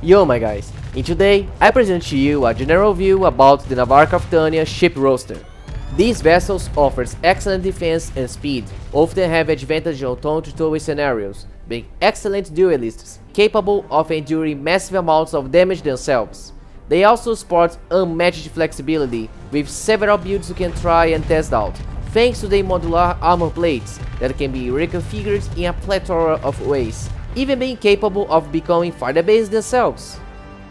Yo my guys, and today I present to you a general view about the Navarchy of Tania ship roster. These vessels offers excellent defense and speed, often have advantage on toe-to-toe scenarios, being excellent duelists, capable of enduring massive amounts of damage themselves. They also sport unmatched flexibility, with several builds you can try and test out, thanks to their modular armor plates that can be reconfigured in a plethora of ways, even being capable of becoming firebase themselves.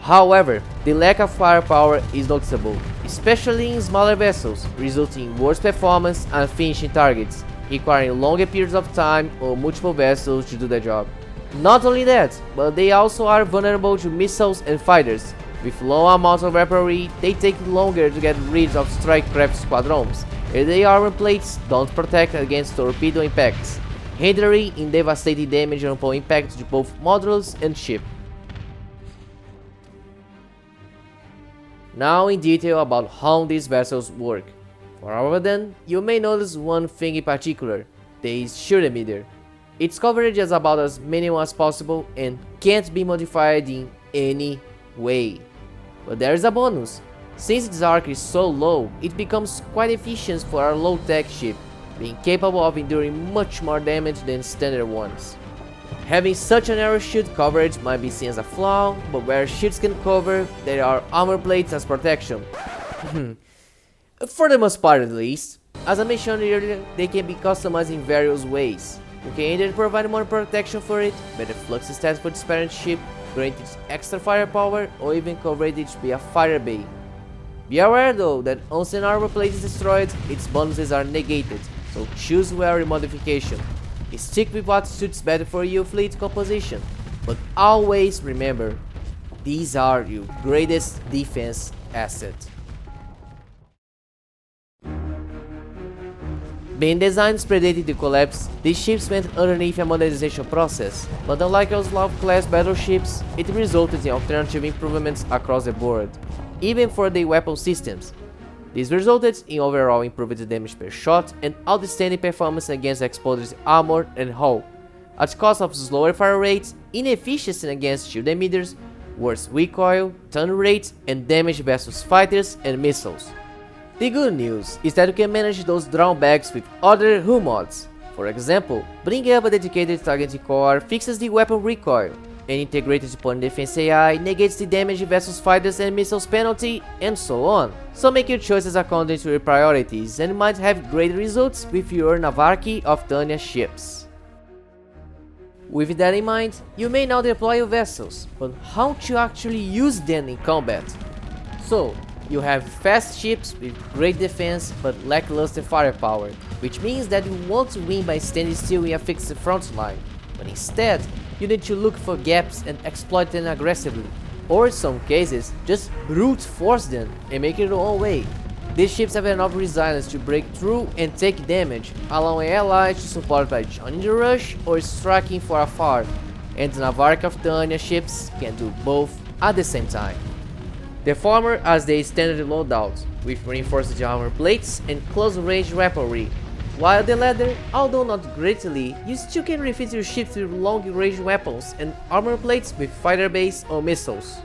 However, the lack of firepower is noticeable, especially in smaller vessels, resulting in worse performance and finishing targets, requiring longer periods of time or multiple vessels to do the job. Not only that, but they also are vulnerable to missiles and fighters. With low amounts of weaponry, they take longer to get rid of strike craft squadrons, and their armor plates don't protect against torpedo impacts, hindering in devastating damage upon impact to both modules and ship. Now in detail about how these vessels work. For our then, you may notice one thing in particular, the shield emitter. Its coverage is about as minimal as possible and can't be modified in any way. But there is a bonus. Since its arc is so low, it becomes quite efficient for our low-tech ship, being capable of enduring much more damage than standard ones. Having such a narrow shield coverage might be seen as a flaw, but where shields can cover, there are armor plates as protection. For the most part at least. As I mentioned earlier, they can be customized in various ways. You can either provide more protection for it, better flux stats for its parent ship, grant it extra firepower, or even convert it to be a fire bay. Be aware though that once an armor plate is destroyed, its bonuses are negated, so choose well your modification. Stick with what suits better for your fleet composition, but always remember, these are your greatest defense asset. Being designed predated to collapse, these ships went underneath a modernization process, but unlike our Slav-class battleships, it resulted in alternative improvements across the board, even for the weapon systems. This resulted in overall improved damage per shot and outstanding performance against exploded armor and hull, at cost of slower fire rates, inefficiency against shield emitters, worse recoil, turn rate, and damage versus fighters and missiles. The good news is that you can manage those drawbacks with other hull mods. For example, bringing up a dedicated targeting core fixes the weapon recoil, an integrated opponent defense AI negates the damage versus fighters and missiles penalty, and so on. So make your choices according to your priorities and you might have great results with your Navarchy of Tania ships. With that in mind, you may now deploy your vessels, but how to actually use them in combat? So, you have fast ships with great defense but lackluster firepower, which means that you won't win by standing still in a fixed front line, but instead, you need to look for gaps and exploit them aggressively, or in some cases, just brute force them and make it your own way. These ships have enough resilience to break through and take damage, allowing allies to support by joining the rush or striking from afar, and the Navarchy of Tania ships can do both at the same time. The former has the standard loadout, with reinforced armor plates and close-range weaponry, while the latter, although not greatly, you still can refit your ships with long-range weapons and armor plates with fighter base or missiles.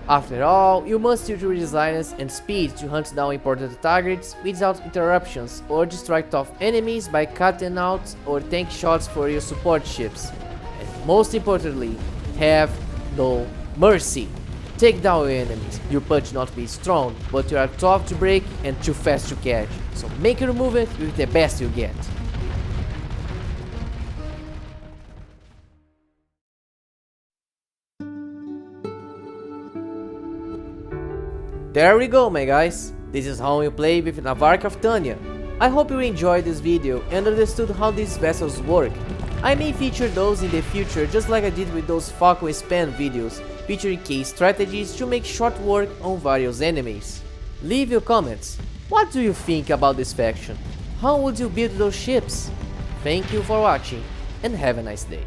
After all, you must use your resilience and speed to hunt down important targets without interruptions or distract off enemies by cutting out or tank shots for your support ships. And most importantly, have no mercy. Take down your enemies. Your punch not be strong, but you are tough to break and too fast to catch, so make your movement with the best you get. There we go my guys, this is how you play with Navarchy of Tania. I hope you enjoyed this video and understood how these vessels work. I may feature those in the future just like I did with those Falcon Span videos, featuring key strategies to make short work on various enemies. Leave your comments. What do you think about this faction? How would you build those ships? Thank you for watching and have a nice day.